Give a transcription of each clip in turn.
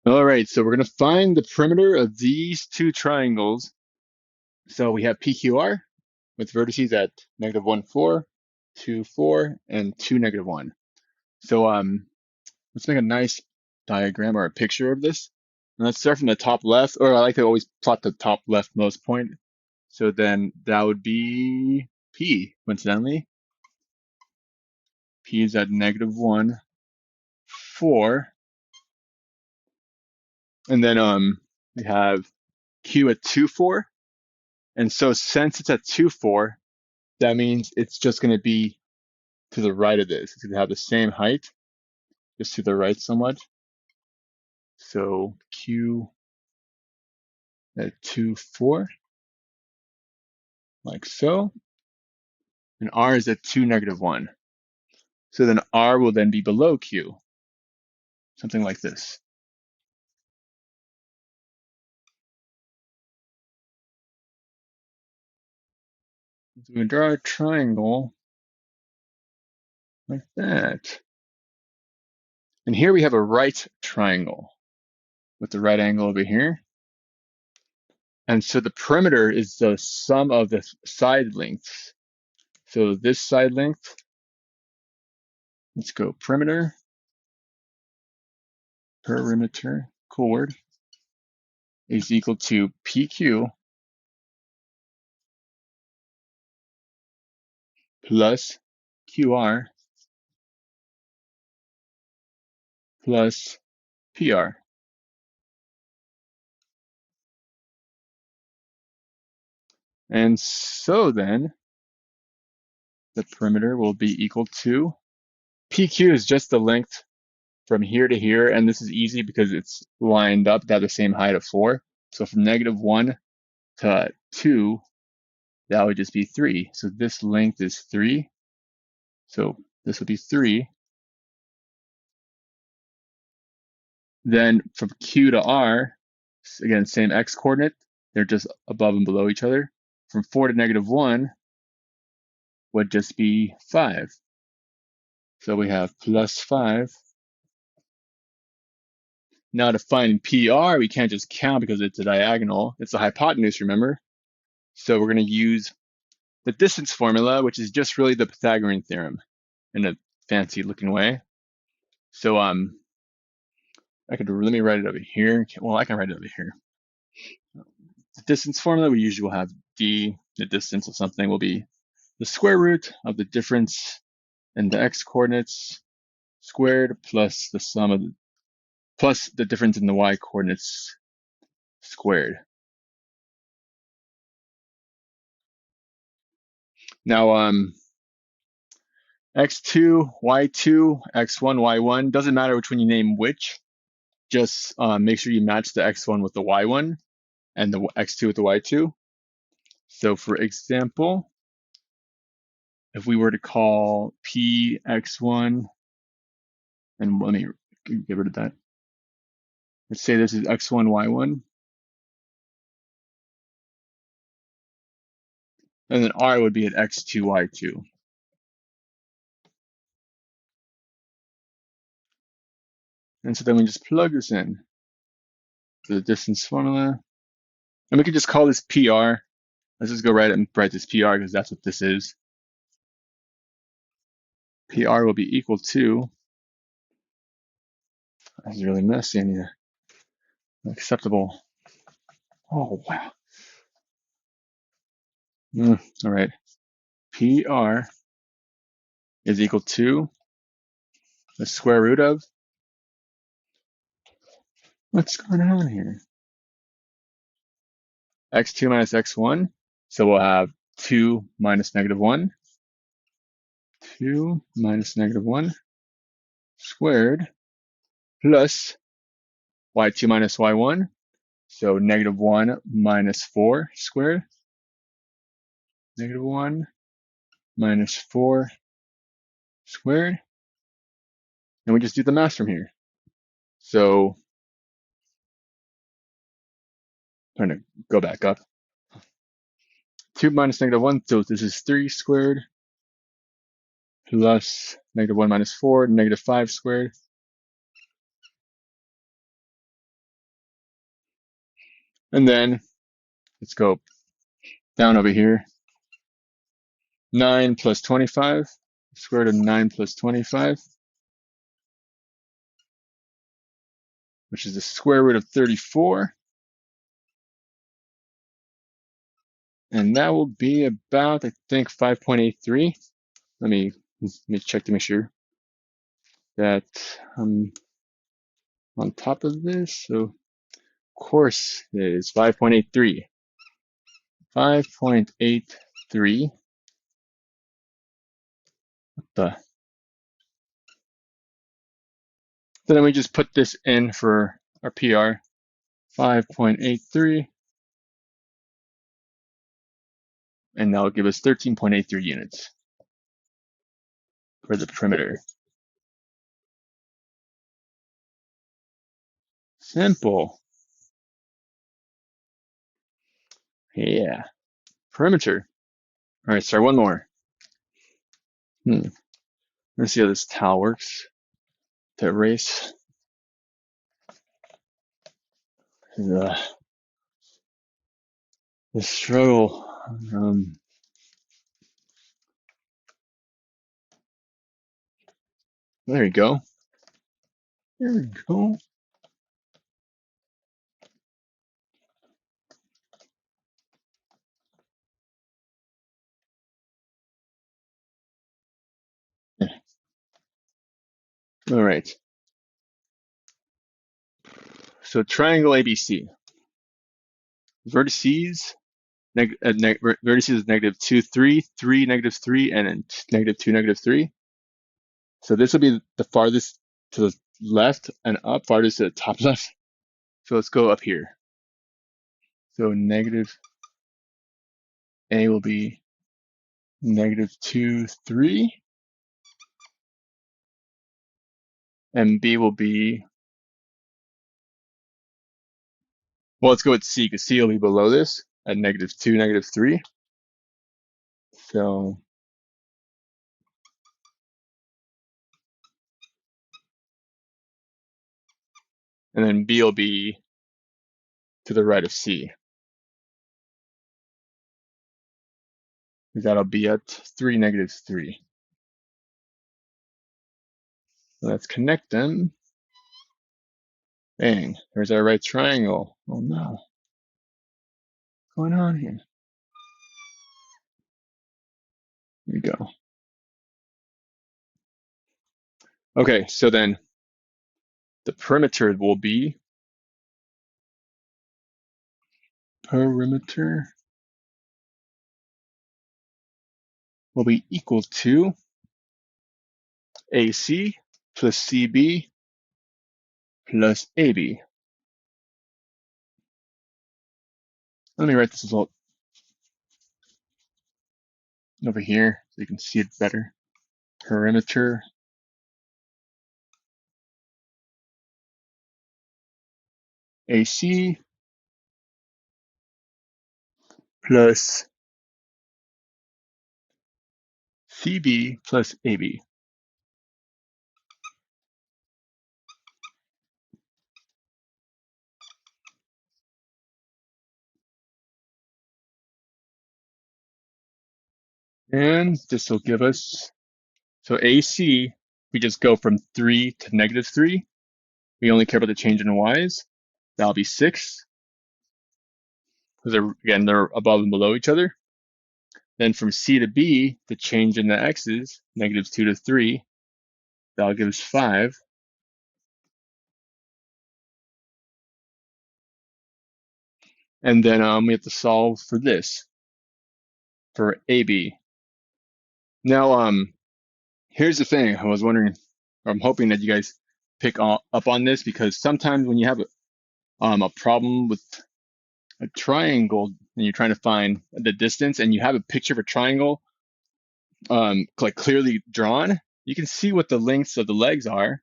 All right, so we're going to find the perimeter of these two triangles. So we have PQR with vertices at -1, 4, 2, 4, and 2, -1. So let's make a nice diagram or a picture of this. And let's start from the top left, or I like to always plot the top leftmost point. So then that would be P, coincidentally. P is at -1, 4. And then we have Q at 2, 4. And so since it's at 2, 4, that means it's just going to be to the right of this. It's going to have the same height, just to the right somewhat. So Q at 2, 4, like so. And R is at 2, -1. So then R will then be below Q, something like this. So we can draw a triangle like that. And here we have a right triangle with the right angle over here. And so the perimeter is the sum of the side lengths. So this side length, let's go perimeter, cool word, is equal to PQ plus QR plus PR. And so then the perimeter will be equal to PQ is just the length from here to here, and this is easy because it's lined up to have the same height of 4. So from -1 to 2, that would just be 3. So this length is 3. So this would be 3. Then from Q to R, again, same x coordinate. They're just above and below each other. From 4 to -1 would just be 5. So we have plus 5. Now to find PR, we can't just count because it's a diagonal. It's a hypotenuse, remember? So we're going to use the distance formula, which is just really the Pythagorean theorem in a fancy looking way. So let me write it over here. Well, I can write it over here. The distance formula, we usually will have d, the distance of something will be the square root of the difference in the x coordinates squared plus the sum of plus the difference in the y coordinates squared. Now x2, y2, x1, y1, doesn't matter which one you name which, just make sure you match the x1 with the y1 and the x2 with the y2. So for example, if we were to call p x1, and let me get rid of that. Let's say this is x1, y1, and then r would be at x2, y2. And so then we just plug this in to the distance formula. And we could just call this PR. Let's just go and write this PR because that's what this is. PR will be equal to, this is really messy and acceptable. Oh, wow. All right. PR is equal to the square root of, what's going on here? X2 minus x1. So we'll have 2 minus -1. 2 minus -1 squared plus y2 minus y1. So -1 minus 4 squared. -1 minus 4 squared. And we just do the math from here. So I'm trying to go back up. 2 minus -1, so this is 3 squared plus -1 minus 4, -5 squared. And then let's go down over here. 9 plus 25, square root of 9 plus 25, which is the square root of 34. And that will be about, I think, 5.83. Let me check to make sure that I'm on top of this. So, of course, it is 5.83. 5.83. So then we just put this in for our PR. 5.83. And that'll give us 13.83 units for the perimeter. Simple. Yeah. Perimeter. All right, sorry, one more. Let's see how this towel works to erase. The struggle. There you go. There we go. Yeah. All right. So triangle ABC. Vertices. Vertices is -2, 3, 3, -3, and then -2, -3. So this will be the farthest to the left and up, farthest to the top left. So let's go up here. So negative A will be -2, 3. And B will be, well, let's go with C, because C will be below this at -2, -3. So, and then B will be to the right of C. That'll be at 3, -3. So let's connect them. Bang, there's our right triangle. Oh no. What's going on here? Here we go. Okay, so then the perimeter will be equal to AC plus CB plus AB. Let me write this result over here so you can see it better. Perimeter AC plus CB plus AB. And this will give us, so AC, we just go from 3 to -3. We only care about the change in y's. That'll be 6. Because again, they're above and below each other. Then from C to B, the change in the x's, -2 to 3, that'll give us 5. And then we have to solve for this, for AB. Now, here's the thing. I was wondering, or I'm hoping that you guys pick up on this, because sometimes when you have a problem with a triangle and you're trying to find the distance and you have a picture of a triangle like clearly drawn, you can see what the lengths of the legs are.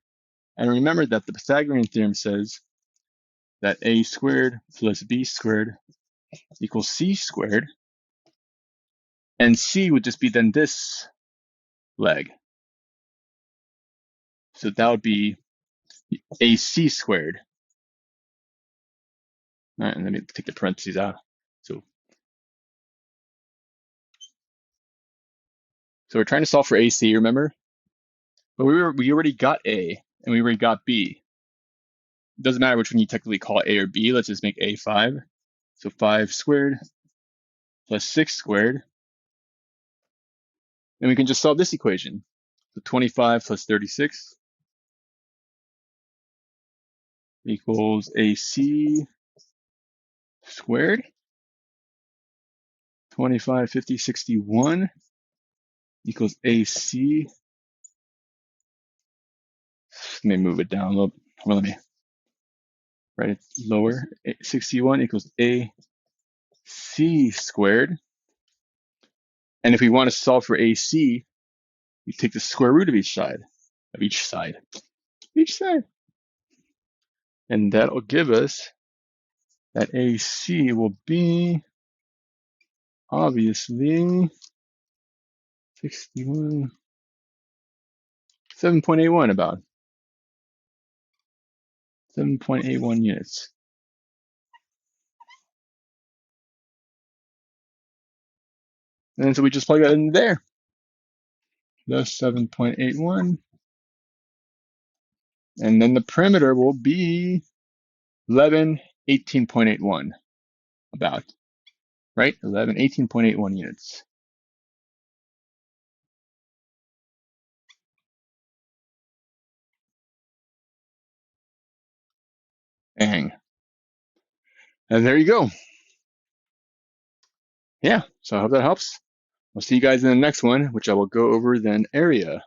And remember that the Pythagorean theorem says that a squared plus b squared equals c squared. And c would just be then this leg. So that would be ac squared. All right, and let me take the parentheses out. So we're trying to solve for AC, remember? But we already got A and we already got B. It doesn't matter which one you technically call A or B. Let's just make A 5. So 5 squared plus 6 squared. And we can just solve this equation. So 25 plus 36 equals AC squared. 25, 50, 61 equals AC. Let me move it down a little. Well, let me write it lower. 61 equals AC squared. And if we want to solve for AC, we take the square root of each side. Each side. And that'll give us that AC will be obviously 61, 7.81 about. 7.81 units. And so we just plug that in there. That's 7.81. And then the perimeter will be 11, 18.81 about, right? 11, 18.81 units. Bang. And there you go. Yeah, so I hope that helps. I'll see you guys in the next one, which I will go over then area.